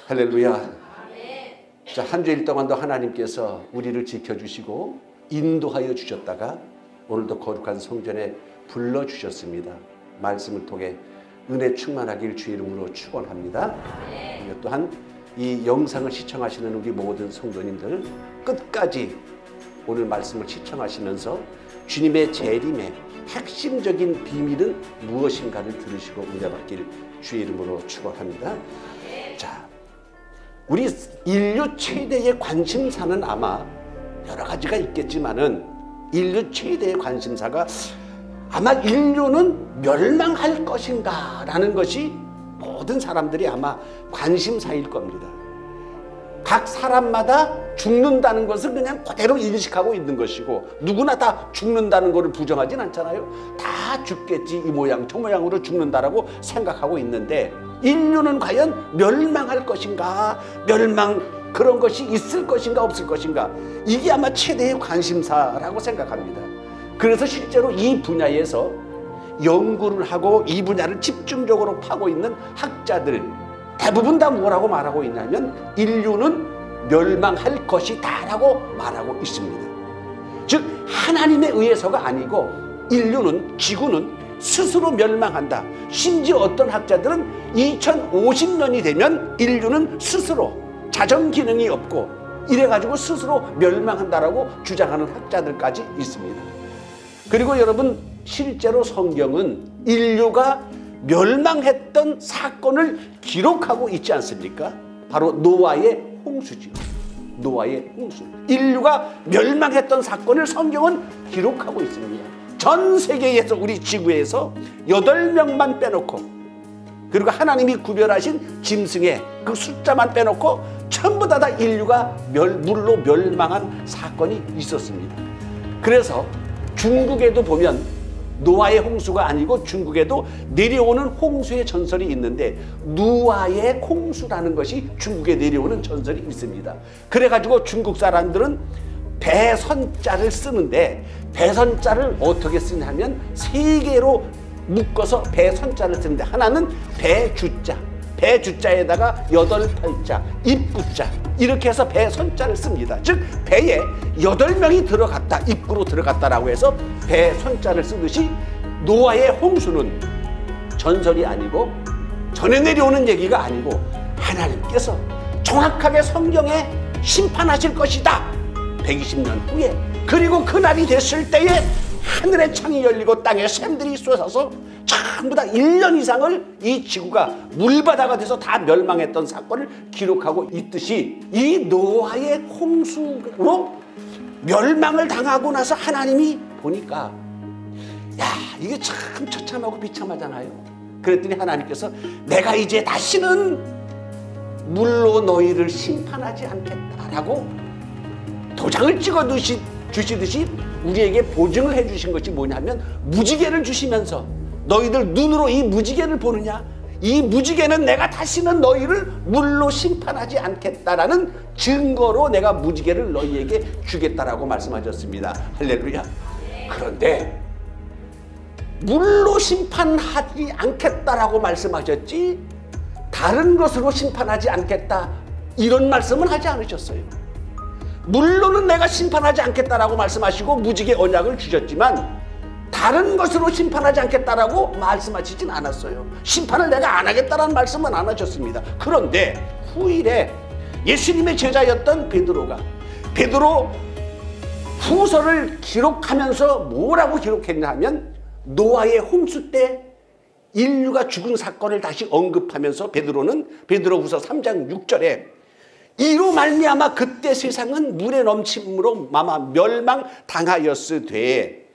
할렐루야. 자, 한 주일 동안도 하나님께서 우리를 지켜주시고 인도하여 주셨다가 오늘도 거룩한 성전에 불러주셨습니다. 말씀을 통해 은혜 충만하길 주의 이름으로 축원합니다. 또한 이 영상을 시청하시는 우리 모든 성도님들 끝까지 오늘 말씀을 시청하시면서 주님의 재림의 핵심적인 비밀은 무엇인가를 들으시고 은혜받길 주의 이름으로 축원합니다. 자, 우리 인류 최대의 관심사는 아마 여러 가지가 있겠지만은 인류 최대의 관심사가 아마 인류는 멸망할 것인가 라는 것이 모든 사람들이 아마 관심사일 겁니다. 각 사람마다 죽는다는 것을 그냥 그대로 인식하고 있는 것이고 누구나 다 죽는다는 것을 부정하진 않잖아요. 다 죽겠지, 이 모양 저 모양으로 죽는다라고 생각하고 있는데 인류는 과연 멸망할 것인가, 그런 것이 있을 것인가 없을 것인가, 이게 아마 최대의 관심사라고 생각합니다. 그래서 실제로 이 분야에서 연구를 하고 이 분야를 집중적으로 파고 있는 학자들 대부분 다 뭐라고 말하고 있냐면 인류는 멸망할 것이다 라고 말하고 있습니다. 즉 하나님에 의해서가 아니고 인류는, 지구는 스스로 멸망한다. 심지어 어떤 학자들은 2050년이 되면 인류는 스스로 자정 기능이 없고 이래가지고 스스로 멸망한다라고 주장하는 학자들까지 있습니다. 그리고 여러분, 실제로 성경은 인류가 멸망했던 사건을 기록하고 있지 않습니까? 바로 노아의 홍수죠. 노아의 홍수. 인류가 멸망했던 사건을 성경은 기록하고 있습니다. 전 세계에서, 우리 지구에서 8명만 빼놓고, 그리고 하나님이 구별하신 짐승의 그 숫자만 빼놓고 전부 다 인류가 물로 멸망한 사건이 있었습니다. 그래서 중국에도 보면 노아의 홍수가 아니고 중국에도 내려오는 홍수의 전설이 있는데 누아의 홍수라는 것이 중국에 내려오는 전설이 있습니다. 그래가지고 중국 사람들은 배선자를 쓰는데 배선자를 어떻게 쓰냐면 3개로 묶어서 배선자를 쓰는데 하나는 배주자, 배주자에다가 8팔자, 입구자, 이렇게 해서 배선자를 씁니다. 즉 배에 8명이 들어갔다, 입구로 들어갔다라고 해서 배선자를 쓰듯이 노아의 홍수는 전설이 아니고 전해 내려오는 얘기가 아니고 하나님께서 정확하게 성경에 심판하실 것이다. 120년 후에. 그리고 그날이 됐을 때에 하늘의 창이 열리고 땅에 샘들이 쏟아서 전부 다 1년 이상을 이 지구가 물바다가 돼서 다 멸망했던 사건을 기록하고 있듯이 이 노아의 홍수로 멸망을 당하고 나서 하나님이 보니까 야, 이게 참 처참하고 비참하잖아요. 그랬더니 하나님께서 내가 이제 다시는 물로 너희를 심판하지 않겠다라고 도장을 찍어 주시듯이 우리에게 보증을 해주신 것이 뭐냐면 무지개를 주시면서 너희들 눈으로 이 무지개를 보느냐? 이 무지개는 내가 다시는 너희를 물로 심판하지 않겠다라는 증거로 내가 무지개를 너희에게 주겠다라고 말씀하셨습니다. 할렐루야. 그런데 물로 심판하지 않겠다라고 말씀하셨지 다른 것으로 심판하지 않겠다 이런 말씀은 하지 않으셨어요. 물로는 내가 심판하지 않겠다라고 말씀하시고 무지개 언약을 주셨지만 다른 것으로 심판하지 않겠다라고 말씀하시진 않았어요. 심판을 내가 안 하겠다라는 말씀은 안 하셨습니다. 그런데 후일에 예수님의 제자였던 베드로 후서를 기록하면서 뭐라고 기록했냐 하면 노아의 홍수 때 인류가 죽은 사건을 다시 언급하면서 베드로는 베드로후서 3장 6절에 이로 말미암아 그때 세상은 물의 넘침으로 멸망당하였으되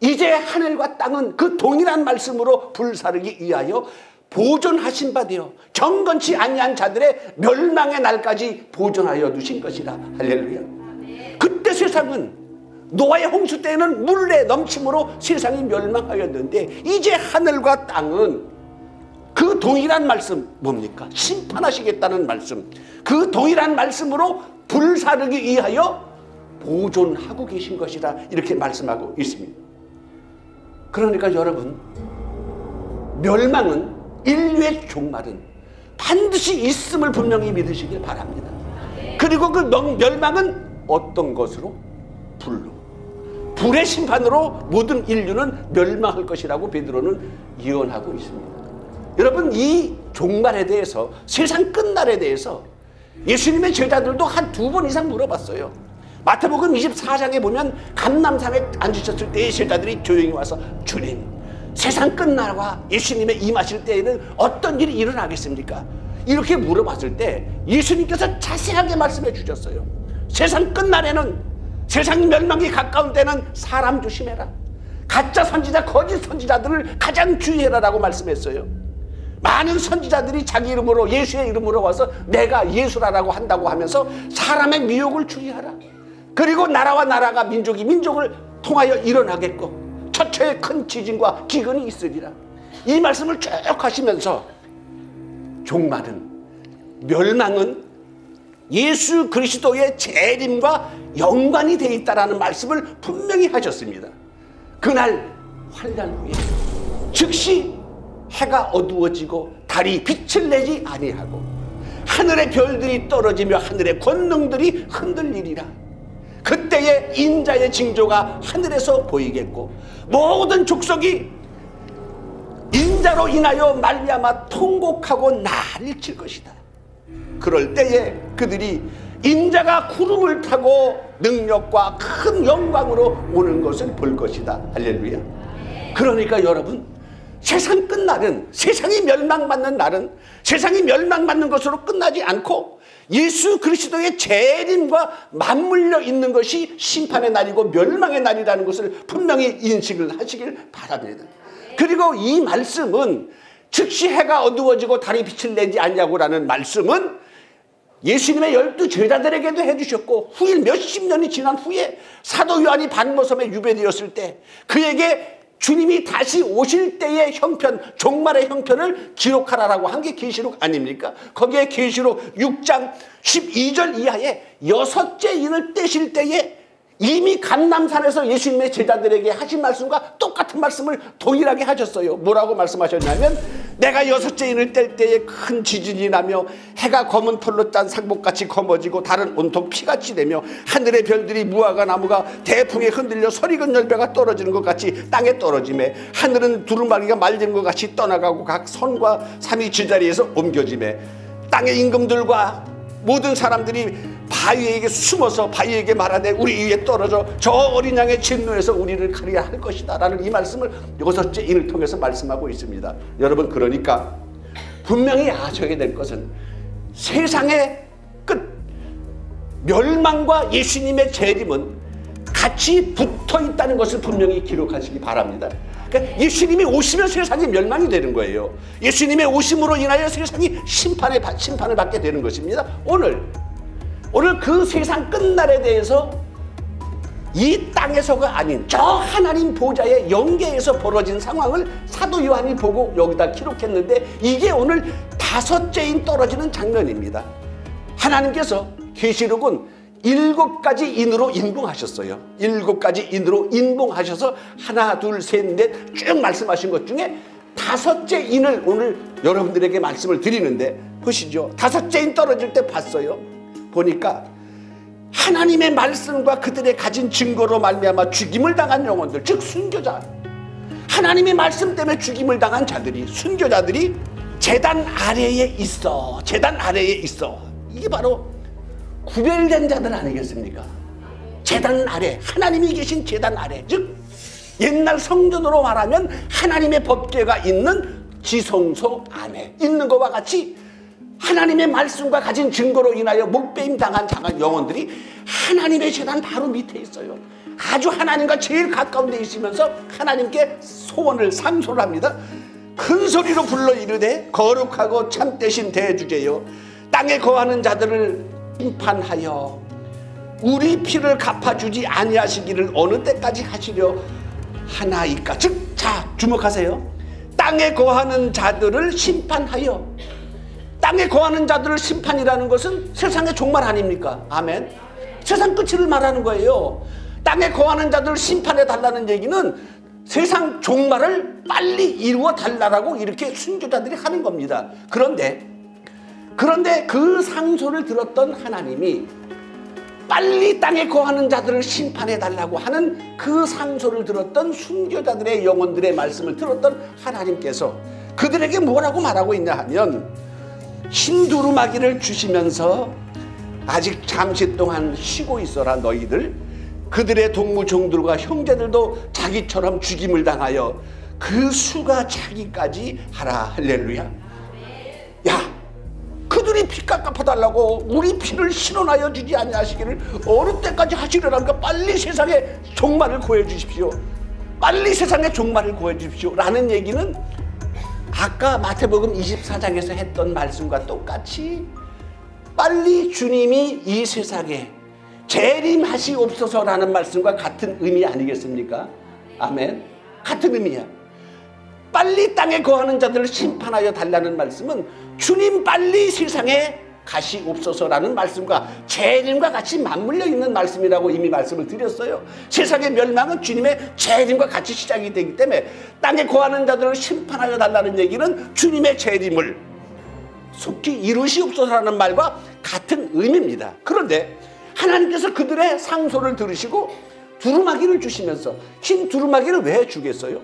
이제 하늘과 땅은 그 동일한 말씀으로 불사르기 위하여 보존하신 바 되어 경건치 아니한 자들의 멸망의 날까지 보존하여 두신 것이라. 할렐루야. 그때 세상은 노아의 홍수 때에는 물의 넘침으로 세상이 멸망하였는데 이제 하늘과 땅은 그 동일한 말씀 뭡니까? 심판하시겠다는 말씀. 그 동일한 말씀으로 불사르기 위하여 보존하고 계신 것이라 이렇게 말씀하고 있습니다. 그러니까 여러분, 멸망은 인류의 종말은 반드시 있음을 분명히 믿으시길 바랍니다. 그리고 그 멸망은 어떤 것으로? 불로. 불의 심판으로 모든 인류는 멸망할 것이라고 베드로는 예언하고 있습니다. 여러분, 이 종말에 대해서, 세상 끝날에 대해서 예수님의 제자들도 한 2번 이상 물어봤어요. 마태복음 24장에 보면 감람산에 앉으셨을 때의 제자들이 조용히 와서 주님, 세상 끝날과 예수님의 임하실 때에는 어떤 일이 일어나겠습니까? 이렇게 물어봤을 때 예수님께서 자세하게 말씀해 주셨어요. 세상 끝날에는, 세상 멸망이 가까운 때는 사람 조심해라. 가짜 선지자, 거짓 선지자들을 가장 주의해라라고 말씀했어요. 많은 선지자들이 자기 이름으로, 예수의 이름으로 와서 내가 예수라라고 한다고 하면서 사람의 미혹을 주의하라. 그리고 나라와 나라가 민족이 민족을 통하여 일어나겠고 처처에 큰 지진과 기근이 있으리라. 이 말씀을 쭉 하시면서 종말은, 멸망은 예수 그리스도의 재림과 연관이 되어 있다는 말씀을 분명히 하셨습니다. 그날 환난 후에 즉시 해가 어두워지고 달이 빛을 내지 아니하고 하늘의 별들이 떨어지며 하늘의 권능들이 흔들리리라. 그때에 인자의 징조가 하늘에서 보이겠고 모든 족속이 인자로 인하여 말미암아 통곡하고 난리를 칠 것이다. 그럴 때에 그들이 인자가 구름을 타고 능력과 큰 영광으로 오는 것을 볼 것이다. 할렐루야. 그러니까 여러분, 세상 끝날은, 세상이 멸망받는 날은 세상이 멸망받는 것으로 끝나지 않고 예수 그리스도의 재림과 맞물려 있는 것이 심판의 날이고 멸망의 날이라는 것을 분명히 인식을 하시길 바랍니다. 그리고 이 말씀은 즉시 해가 어두워지고 달이 빛을 내지 않냐고라는 말씀은 예수님의 12 제자들에게도 해주셨고, 후일 몇십 년이 지난 후에 사도 요한이 반모섬에 유배되었을 때 그에게 주님이 다시 오실 때의 형편, 종말의 형편을 기록하라라고 한 게 계시록 아닙니까? 거기에 계시록 6장 12절 이하에 6째 인을 떼실 때에 이미 감람산에서 예수님의 제자들에게 하신 말씀과 똑같은 말씀을 동일하게 하셨어요. 뭐라고 말씀하셨냐면, 내가 6째 인을 뗄 때에 큰 지진이 나며 해가 검은 털로 짠 상복같이 검어지고 달은 온통 피같이 되며 하늘의 별들이 무화과 나무가 대풍에 흔들려 설익은 열매가 떨어지는 것 같이 땅에 떨어지매 하늘은 두루마리가 말리는 것 같이 떠나가고 각 선과 삼위 제자리에서 옮겨지매 땅의 임금들과 모든 사람들이 바위에게 숨어서 바위에게 말하되 우리 위에 떨어져 저 어린 양의 진노에서 우리를 가리라 할 것이다 라는 이 말씀을 6째 인을 통해서 말씀하고 있습니다. 여러분, 그러니까 분명히 아셔야 될 것은 세상의 끝, 멸망과 예수님의 재림은 같이 붙어 있다는 것을 분명히 기록하시기 바랍니다. 그러니까 예수님이 오시면 세상이 멸망이 되는 거예요. 예수님의 오심으로 인하여 세상이 심판을 받게 되는 것입니다. 오늘 그 세상 끝날에 대해서 이 땅에서가 아닌 저 하나님 보좌의 영계에서 벌어진 상황을 사도 요한이 보고 여기다 기록했는데, 이게 오늘 5째인 떨어지는 장면입니다. 하나님께서 계시록은 7가지 인으로 인봉하셨어요. 7가지 인으로 인봉하셔서 하나, 둘, 셋, 넷 쭉 말씀하신 것 중에 5째 인을 오늘 여러분들에게 말씀을 드리는데, 보시죠. 5째 인 떨어질 때 봤어요. 보니까 하나님의 말씀과 그들의 가진 증거로 말미암아 죽임을 당한 영혼들, 즉 순교자, 하나님의 말씀 때문에 죽임을 당한 자들이, 순교자들이 제단 아래에 있어. 제단 아래에 있어. 이게 바로 구별된 자들 아니겠습니까? 제단 아래, 하나님이 계신 제단 아래, 즉 옛날 성전으로 말하면 하나님의 법궤가 있는 지성소 안에 있는 것과 같이 하나님의 말씀과 가진 증거로 인하여 목배임 당한 영혼들이 하나님의 제단 바로 밑에 있어요. 아주 하나님과 제일 가까운 데 있으면서 하나님께 소원을, 상소를 합니다. 큰 소리로 불러 이르되 거룩하고 참되신 대주제여, 땅에 거하는 자들을 심판하여 우리 피를 갚아주지 아니하시기를 어느 때까지 하시려 하나이까. 즉, 자, 주목하세요. 땅에 거하는 자들을 심판하여. 땅에 거하는 자들을 심판이라는 것은 세상의 종말 아닙니까? 아멘. 세상 끝을 말하는 거예요. 땅에 거하는 자들을 심판해 달라는 얘기는 세상 종말을 빨리 이루어 달라고 이렇게 순교자들이 하는 겁니다. 그런데 그런데 그 상소를 들었던 하나님이 빨리 땅에 거하는 자들을 심판해달라고 하는 그 상소를 들었던 순교자들의 영혼들의 말씀을 들었던 하나님께서 그들에게 뭐라고 말하고 있냐 하면, 흰 두루마기를 주시면서 아직 잠시 동안 쉬고 있어라 너희들. 그들의 동무종들과 형제들도 자기처럼 죽임을 당하여 그 수가 차기까지 하라. 할렐루야. 야, 그들이 피값 갚아달라고 우리 피를 실어나여 주지 아니하시기를 어느 때까지 하시려니까 빨리 세상에 종말을 구해 주십시오. 빨리 세상에 종말을 구해 주십시오 라는 얘기는 아까 마태복음 24장에서 했던 말씀과 똑같이 빨리 주님이 이 세상에 재림하시옵소서라는 말씀과 같은 의미 아니겠습니까? 아멘. 같은 의미야. 빨리 땅에 거하는 자들을 심판하여 달라는 말씀은 주님 빨리 세상에 가시옵소서라는 말씀과 재림과 같이 맞물려 있는 말씀이라고 이미 말씀을 드렸어요. 세상의 멸망은 주님의 재림과 같이 시작이 되기 때문에 땅에 거하는 자들을 심판하여 달라는 얘기는 주님의 재림을 속히 이루시옵소서라는 말과 같은 의미입니다. 그런데 하나님께서 그들의 상소를 들으시고 두루마기를 주시면서, 흰 두루마기를 왜 주겠어요?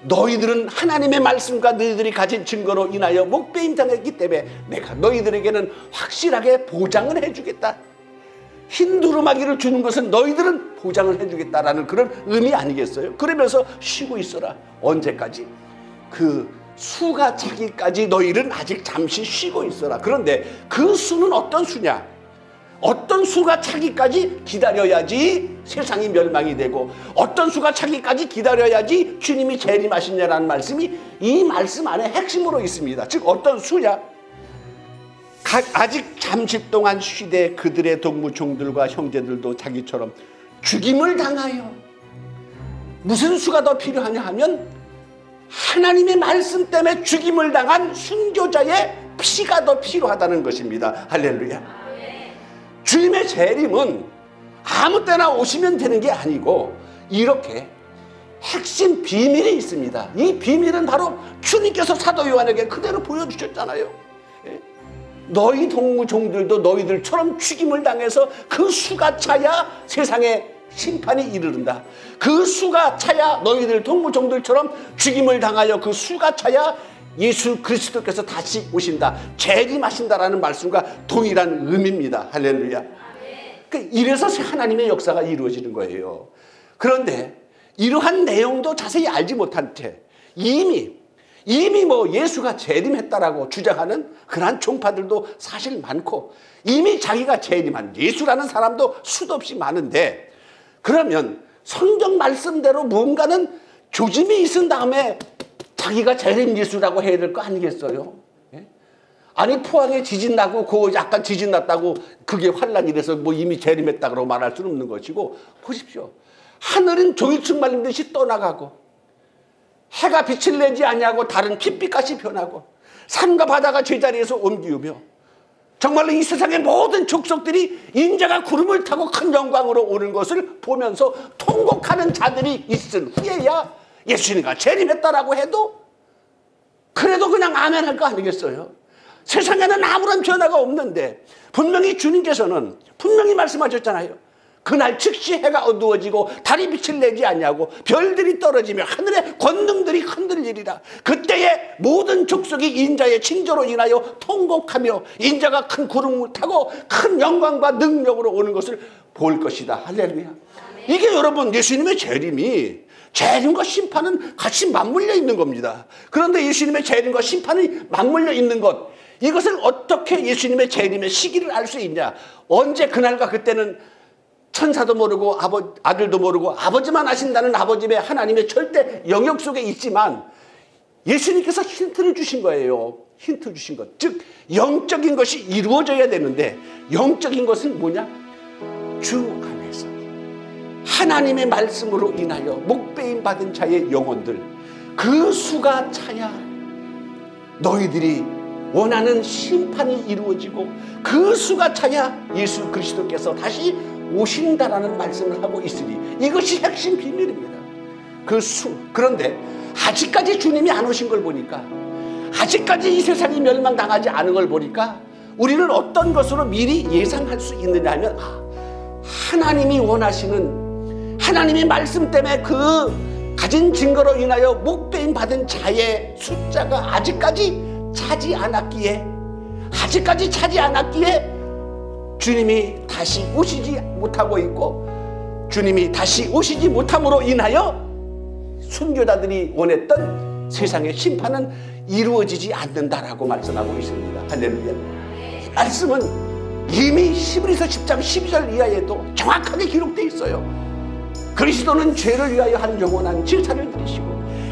너희들은 하나님의 말씀과 너희들이 가진 증거로 인하여 목배임 당했기 때문에 내가 너희들에게는 확실하게 보장을 해주겠다. 흰 두루마기를 주는 것은 너희들은 보장을 해주겠다라는 그런 의미 아니겠어요? 그러면서 쉬고 있어라. 언제까지? 그 수가 차기까지 너희는 아직 잠시 쉬고 있어라. 그런데 그 수는 어떤 수냐? 어떤 수가 차기까지 기다려야지 세상이 멸망이 되고, 어떤 수가 차기까지 기다려야지 주님이 재림하시냐라는 말씀이 이 말씀 안에 핵심으로 있습니다. 즉 어떤 수냐? 아직 잠시 동안 쉬되 그들의 동무종들과 형제들도 자기처럼 죽임을 당하여. 무슨 수가 더 필요하냐 하면 하나님의 말씀 때문에 죽임을 당한 순교자의 피가 더 필요하다는 것입니다. 할렐루야. 주님의 재림은 아무 때나 오시면 되는 게 아니고 이렇게 핵심 비밀이 있습니다. 이 비밀은 바로 주님께서 사도 요한에게 그대로 보여주셨잖아요. 너희 동무종들도 너희들처럼 죽임을 당해서 그 수가 차야 세상에 심판이 이르른다. 그 수가 차야 너희들 동무종들처럼 죽임을 당하여 그 수가 차야 예수 그리스도께서 다시 오신다, 재림하신다라는 말씀과 동일한 의미입니다. 할렐루야. 이래서 하나님의 역사가 이루어지는 거예요. 그런데 이러한 내용도 자세히 알지 못한 채 이미 뭐 예수가 재림했다라고 주장하는 그러한 종파들도 사실 많고, 이미 자기가 재림한 예수라는 사람도 수도 없이 많은데, 그러면 성경 말씀대로 뭔가는 조짐이 있은 다음에 자기가 재림 예수라고 해야 될 거 아니겠어요? 예? 아니 포항에 지진 나고 그 약간 지진 났다고 그게 환란이 돼서 뭐 이미 재림했다고 말할 수는 없는 것이고, 보십시오. 하늘은 종이축 말린 듯이 떠나가고 해가 빛을 내지 아니하고 달은 핏빛같이 변하고 산과 바다가 제자리에서 옮기우며 정말로 이 세상의 모든 족속들이 인자가 구름을 타고 큰 영광으로 오는 것을 보면서 통곡하는 자들이 있은 후에야 예수님과 재림했다라고 해도 그래도 그냥 아멘 할 거 아니겠어요? 세상에는 아무런 변화가 없는데 분명히 주님께서는 분명히 말씀하셨잖아요. 그날 즉시 해가 어두워지고 달이 빛을 내지 않냐고 별들이 떨어지며 하늘의 권능들이 흔들리리라. 그때에 모든 족속이 인자의 징조로 인하여 통곡하며 인자가 큰 구름을 타고 큰 영광과 능력으로 오는 것을 볼 것이다. 할렐루야. 이게 여러분 예수님의 재림과 심판은 같이 맞물려 있는 겁니다. 그런데 예수님의 재림과 심판이 맞물려 있는 것, 이것을 어떻게 예수님의 재림의 시기를 알 수 있냐? 언제 그날과 그때는 천사도 모르고 아들도 모르고 아버지만 아신다는 아버지의 하나님의 절대 영역 속에 있지만 예수님께서 힌트를 주신 거예요. 힌트 주신 것. 즉 영적인 것이 이루어져야 되는데 영적인 것은 뭐냐? 주 안에서 하나님의 말씀으로 인하여 목배임 받은 자의 영혼들, 그 수가 차야 너희들이 원하는 심판이 이루어지고 그 수가 차야 예수 그리스도께서 다시 오신다라는 말씀을 하고 있으니 이것이 핵심 비밀입니다. 그 수. 그런데 아직까지 주님이 안 오신 걸 보니까 아직까지 이 세상이 멸망당하지 않은 걸 보니까 우리는 어떤 것으로 미리 예상할 수 있느냐 하면 하나님이 원하시는 하나님의 말씀 때문에 그 가진 증거로 인하여 목배임 받은 자의 숫자가 아직까지 차지 않았기에 주님이 다시 오시지 못하고 있고 주님이 다시 오시지 못함으로 인하여 순교자들이 원했던 세상의 심판은 이루어지지 않는다라고 말씀하고 있습니다. 할렐루야. 이 말씀은 이미 히브리서 10장 12절 이하에도 정확하게 기록되어 있어요. 그리스도는 죄를 위하여 한 영원한 질사를 들이시고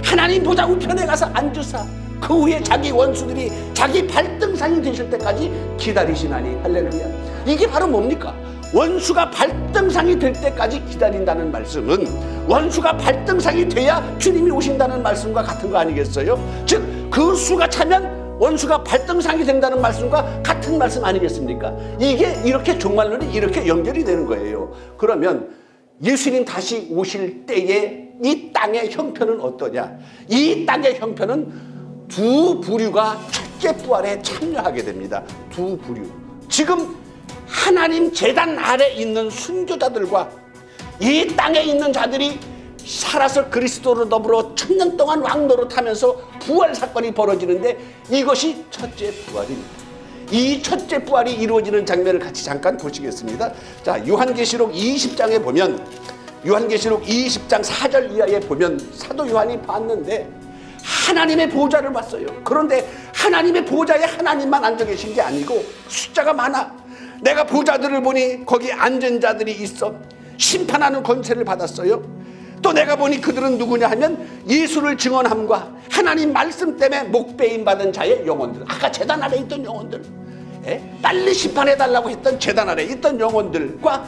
하나님 보좌 우편에 가서 앉으사 그 후에 자기 원수들이 자기 발등상이 되실 때까지 기다리시나니. 할렐루야. 이게 바로 뭡니까? 원수가 발등상이 될 때까지 기다린다는 말씀은 원수가 발등상이 돼야 주님이 오신다는 말씀과 같은 거 아니겠어요? 즉 그 수가 차면 원수가 발등상이 된다는 말씀과 같은 말씀 아니겠습니까? 이게 이렇게 종말론이 이렇게 연결이 되는 거예요. 그러면 예수님 다시 오실 때에 이 땅의 형편은 어떠냐? 이 땅의 형편은 두 부류가 첫째 부활에 참여하게 됩니다. 두 부류. 지금 하나님 제단 아래 있는 순교자들과 이 땅에 있는 자들이 살아서 그리스도로 더불어 1000년 동안 왕노릇하면서 부활 사건이 벌어지는데 이것이 첫째 부활입니다. 이 첫째 부활이 이루어지는 장면을 같이 잠깐 보시겠습니다. 자, 요한계시록 20장에 보면 요한계시록 20장 4절 이하에 보면 사도 요한이 봤는데 하나님의 보좌를 봤어요. 그런데 하나님의 보좌에 하나님만 앉아 계신 게 아니고 숫자가 많아. 내가 보좌들을 보니 거기 앉은 자들이 있어 심판하는 권세를 받았어요. 또 내가 보니 그들은 누구냐 하면 예수를 증언함과 하나님 말씀 때문에 목배임 받은 자의 영혼들, 아까 제단 아래 있던 영혼들, 빨리 심판해달라고 했던 제단 아래 있던 영혼들과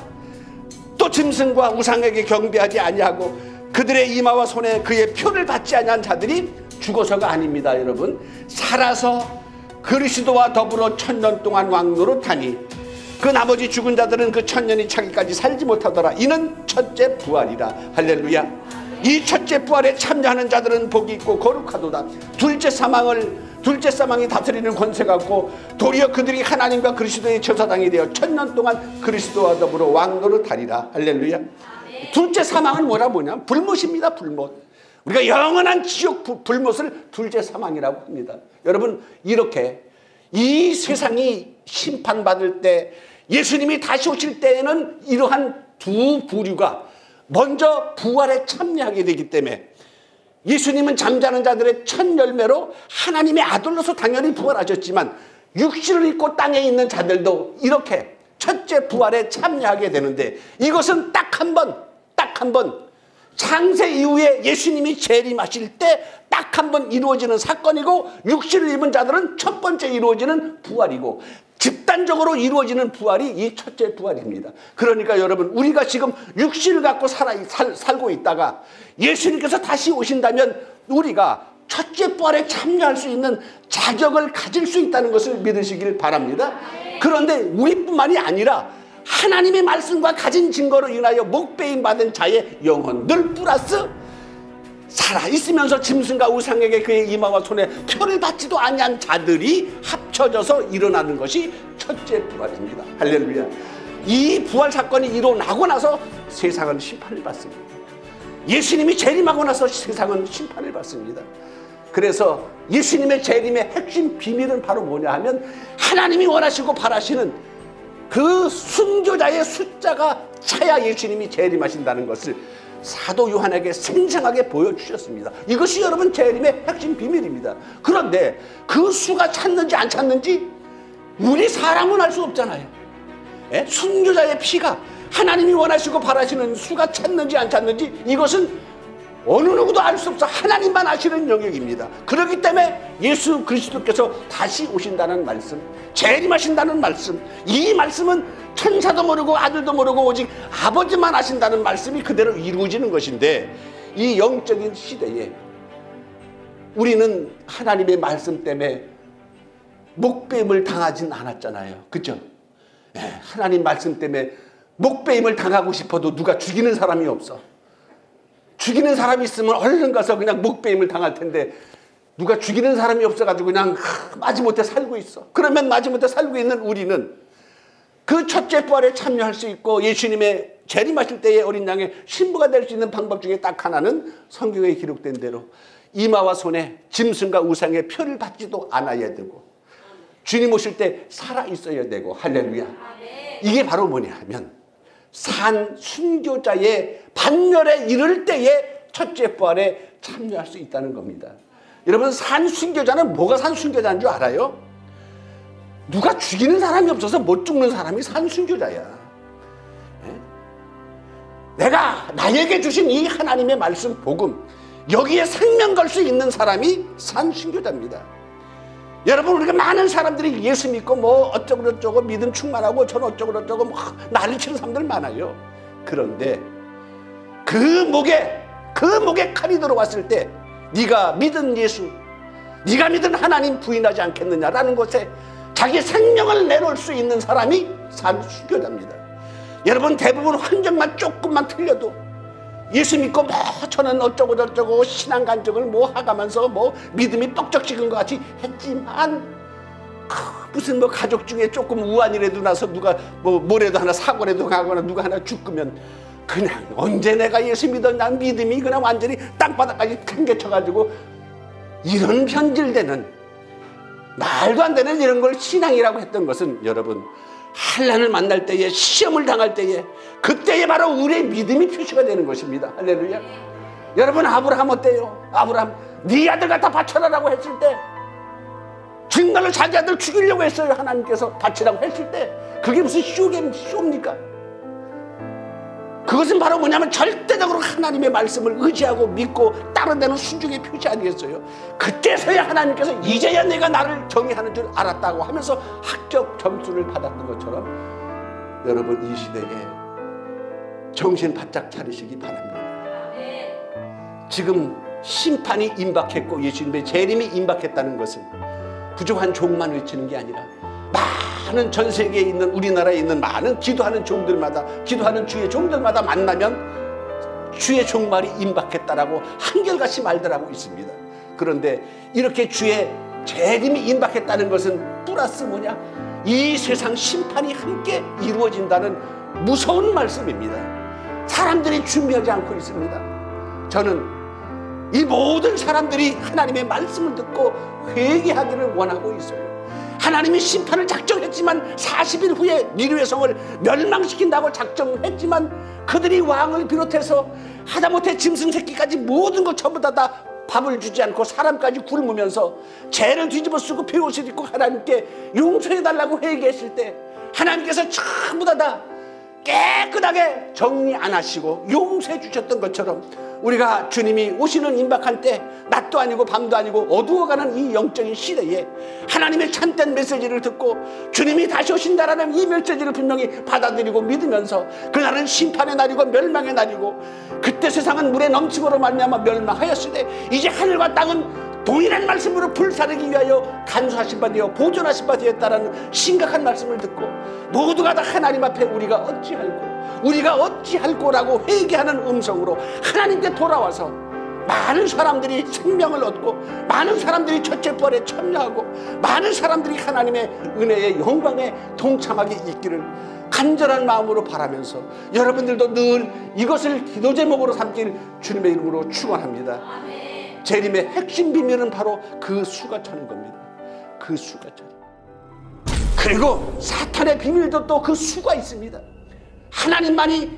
또 짐승과 우상에게 경배하지 아니하고 그들의 이마와 손에 그의 표를 받지 아니한 자들이 죽어서가 아닙니다. 여러분, 살아서 그리스도와 더불어 1000년 동안 왕노릇하니 그 나머지 죽은 자들은 그 1000년이 차기까지 살지 못하더라. 이는 첫째 부활이라. 할렐루야. 이 첫째 부활에 참여하는 자들은 복이 있고 거룩하도다. 둘째 사망이 다스리는 권세가 없고 도리어 그들이 하나님과 그리스도의 제사장이 되어 1000년 동안 그리스도와 더불어 왕노릇하리라. 할렐루야. 둘째 사망은 뭐냐? 불못입니다. 불못. 우리가 영원한 지옥 불못을 둘째 사망이라고 합니다. 여러분, 이렇게 이 세상이 심판받을 때 예수님이 다시 오실 때에는 이러한 두 부류가 먼저 부활에 참여하게 되기 때문에 예수님은 잠자는 자들의 첫 열매로 하나님의 아들로서 당연히 부활하셨지만 육신을 입고 땅에 있는 자들도 이렇게 첫째 부활에 참여하게 되는데 이것은 딱 한 번 창세 이후에 예수님이 재림하실 때 딱 한 번 이루어지는 사건이고 육신을 입은 자들은 첫 번째 이루어지는 부활이고 집단적으로 이루어지는 부활이 이 첫째 부활입니다. 그러니까 여러분, 우리가 지금 육신을 갖고 살고 있다가 예수님께서 다시 오신다면 우리가 첫째 부활에 참여할 수 있는 자격을 가질 수 있다는 것을 믿으시길 바랍니다. 그런데 우리뿐만이 아니라 하나님의 말씀과 가진 증거로 인하여 목배임 받은 자의 영혼들 플러스 살아있으면서 짐승과 우상에게 그의 이마와 손에 표를 받지도 아니한 자들이 합쳐져서 일어나는 것이 첫째 부활입니다. 할렐루야. 이 부활 사건이 일어나고 나서 세상은 심판을 받습니다. 예수님이 재림하고 나서 세상은 심판을 받습니다. 그래서 예수님의 재림의 핵심 비밀은 바로 뭐냐 하면 하나님이 원하시고 바라시는 그 순교자의 숫자가 차야 예수님이 재림하신다는 것을 사도 요한에게 생생하게 보여주셨습니다. 이것이 여러분 재림의 핵심 비밀입니다. 그런데 그 수가 찼는지 안 찼는지 우리 사람은 알 수 없잖아요. 순교자의 피가 하나님이 원하시고 바라시는 수가 찼는지 안 찼는지 이것은 어느 누구도 알 수 없어 하나님만 아시는 영역입니다. 그렇기 때문에 예수 그리스도께서 다시 오신다는 말씀, 재림하신다는 말씀, 이 말씀은 천사도 모르고 아들도 모르고 오직 아버지만 아신다는 말씀이 그대로 이루어지는 것인데 이 영적인 시대에 우리는 하나님의 말씀 때문에 목배임을 당하진 않았잖아요. 그렇죠? 하나님 말씀 때문에 목배임을 당하고 싶어도 누가 죽이는 사람이 없어. 죽이는 사람이 있으면 얼른 가서 그냥 목배임을 당할 텐데 누가 죽이는 사람이 없어가지고 그냥 마지못해 살고 있어. 그러면 마지못해 살고 있는 우리는 그 첫째 부활에 참여할 수 있고 예수님의 재림하실 때의 어린 양의 신부가 될 수 있는 방법 중에 딱 하나는 성경에 기록된 대로 이마와 손에 짐승과 우상의 표를 받지도 않아야 되고 주님 오실 때 살아있어야 되고 할렐루야. 이게 바로 뭐냐 하면 산 순교자의 반열에 이를 때에 첫째 부활에 참여할 수 있다는 겁니다. 여러분 산 순교자는 뭐가 산 순교자인 줄 알아요? 누가 죽이는 사람이 없어서 못 죽는 사람이 산 순교자야. 내가 나에게 주신 이 하나님의 말씀 복음 여기에 생명 걸 수 있는 사람이 산 순교자입니다. 여러분 우리가 많은 사람들이 예수 믿고 뭐 어쩌고저쩌고 믿음 충만하고 저는 어쩌고저쩌고 뭐 난리 치는 사람들 많아요. 그런데 그 목에 칼이 들어왔을 때 네가 믿은 예수, 네가 믿은 하나님 부인하지 않겠느냐라는 것에 자기 생명을 내놓을 수 있는 사람이 산 순교자입니다. 여러분 대부분 환경만 조금만 틀려도 예수 믿고 뭐 저는 어쩌고저쩌고 신앙 간증을 뭐 하가면서 뭐 믿음이 떡적 찍은 것 같이 했지만 무슨 뭐 가족 중에 조금 우환이라도 나서 누가 뭐라도 하나 사고라도 하거나 누가 하나 죽으면 그냥 언제 내가 예수 믿었냐 믿음이 그냥 완전히 땅바닥까지 팽개쳐가지고 이런 변질되는 말도 안 되는 이런 걸 신앙이라고 했던 것은 여러분 환난을 만날 때에 시험을 당할 때에 그때에 바로 우리의 믿음이 표시가 되는 것입니다. 할렐루야. 여러분 아브라함 어때요? 아브라함 네 아들 갖다 바쳐라라고 했을 때 정말로 자기 아들 죽이려고 했어요. 하나님께서 바치라고 했을 때 그게 무슨 쇼입니까? 그것은 바로 뭐냐면 절대적으로 하나님의 말씀을 의지하고 믿고 따르는 순종의 표시 아니겠어요? 그때서야 하나님께서 이제야 내가 나를 정의하는 줄 알았다고 하면서 학적 점수를 받았던 것처럼 여러분 이 시대에 정신 바짝 차리시기 바랍니다. 지금 심판이 임박했고 예수님의 재림이 임박했다는 것은 부족한 종만 외치는 게 아니라 많은 전 세계에 있는 우리나라에 있는 많은 기도하는 종들마다 기도하는 주의 종들마다 만나면 주의 종말이 임박했다라고 한결같이 말들 하고 있습니다. 그런데 이렇게 주의 재림이 임박했다는 것은 플러스 뭐냐? 이 세상 심판이 함께 이루어진다는 무서운 말씀입니다. 사람들이 준비하지 않고 있습니다. 저는 이 모든 사람들이 하나님의 말씀을 듣고 회개하기를 원하고 있어요. 하나님이 심판을 작정했지만 40일 후에 니느웨 성을 멸망시킨다고 작정했지만 그들이 왕을 비롯해서 하다못해 짐승 새끼까지 모든 것 전부 다 밥을 주지 않고 사람까지 굶으면서 죄를 뒤집어 쓰고 베옷을 입고 하나님께 용서해달라고 회개했을 때 하나님께서 전부 다 깨끗하게 정리 안 하시고 용서해 주셨던 것처럼 우리가 주님이 오시는 임박한 때 낮도 아니고 밤도 아니고 어두워가는 이 영적인 시대에 하나님의 참된 메시지를 듣고 주님이 다시 오신다라는 이 메시지를 분명히 받아들이고 믿으면서 그날은 심판의 날이고 멸망의 날이고 그때 세상은 물에 넘침으로 말미암아 멸망하였을 때 이제 하늘과 땅은 동일한 말씀으로 불사르기 위하여 간수하신 바 되어 보존하신 바 되었다라는 심각한 말씀을 듣고 모두가 다 하나님 앞에 우리가 어찌할꼬라고 회개하는 음성으로 하나님께 돌아와서 많은 사람들이 생명을 얻고 많은 사람들이 첫째 부활에 참여하고 많은 사람들이 하나님의 은혜의 영광에 동참하게 있기를 간절한 마음으로 바라면서 여러분들도 늘 이것을 기도 제목으로 삼길 주님의 이름으로 축원합니다. 재림의 핵심 비밀은 바로 그 수가 차는 겁니다. 그 수가 차는. 그리고 사탄의 비밀도 또 그 수가 있습니다. 하나님만이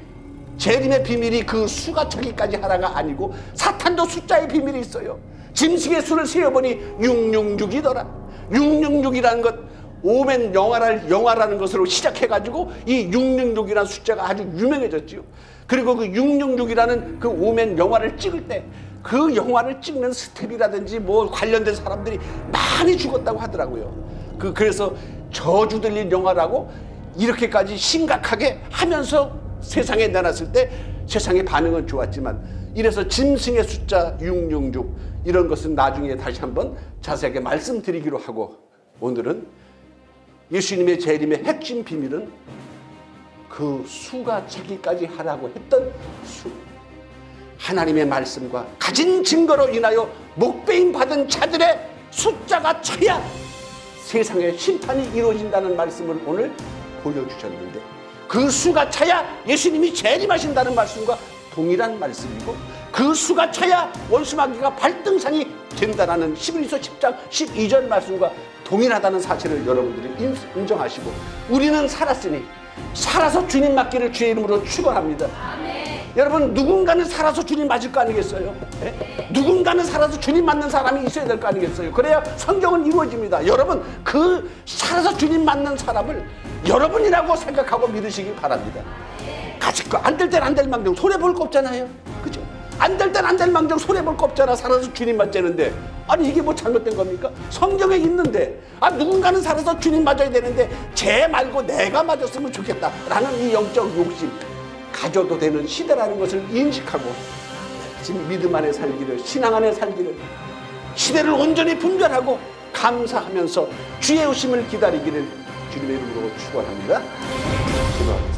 재림의 비밀이 그 수가 차기까지 하나가 아니고 사탄도 숫자의 비밀이 있어요. 짐승의 수를 세어보니 666이더라. 666이라는 것 오멘 영화라는 것으로 시작해가지고 이 666이라는 숫자가 아주 유명해졌지요. 그리고 그 666이라는 그 오멘 영화를 찍을 때 그 영화를 찍는 스텝이라든지 뭐 관련된 사람들이 많이 죽었다고 하더라고요. 그래서 저주 들린 영화라고 이렇게까지 심각하게 하면서 세상에 내놨을 때 세상의 반응은 좋았지만 이래서 짐승의 숫자 666 이런 것은 나중에 다시 한번 자세하게 말씀드리기로 하고 오늘은 예수님의 재림의 핵심 비밀은 그 수가 차기까지 하라고 했던 수 하나님의 말씀과 가진 증거로 인하여 목배임 받은 자들의 숫자가 차야 세상의 심판이 이루어진다는 말씀을 오늘 보여주셨는데, 그 수가 차야 예수님이 재림하신다는 말씀과 동일한 말씀이고, 그 수가 차야 원수마귀가 발등상이 된다는 11서 10장 12절 말씀과 동일하다는 사실을 여러분들이 인정하시고, 우리는 살았으니 살아서 주님 맞기를 주의 이름으로 축원합니다. 여러분, 누군가는 살아서 주님 맞을 거 아니겠어요? 네? 누군가는 살아서 주님 맞는 사람이 있어야 될 거 아니겠어요? 그래야 성경은 이루어집니다. 여러분, 그 살아서 주님 맞는 사람을 여러분이라고 생각하고 믿으시기 바랍니다. 가질 거 안 될 땐 안 될 망정 손해볼 거 없잖아요. 그죠? 안 될 땐 안 될 망정 손해볼 거 없잖아. 살아서 주님 맞자는데, 아니 이게 뭐 잘못된 겁니까? 성경에 있는데, 누군가는 살아서 주님 맞아야 되는데 쟤 말고 내가 맞았으면 좋겠다 라는 이 영적 욕심 가져도 되는 시대라는 것을 인식하고, 지금 믿음 안에 살기를, 신앙 안에 살기를, 시대를 온전히 분별하고 감사하면서 주의 오심을 기다리기를 주님의 이름으로 축원합니다. 기도합니다.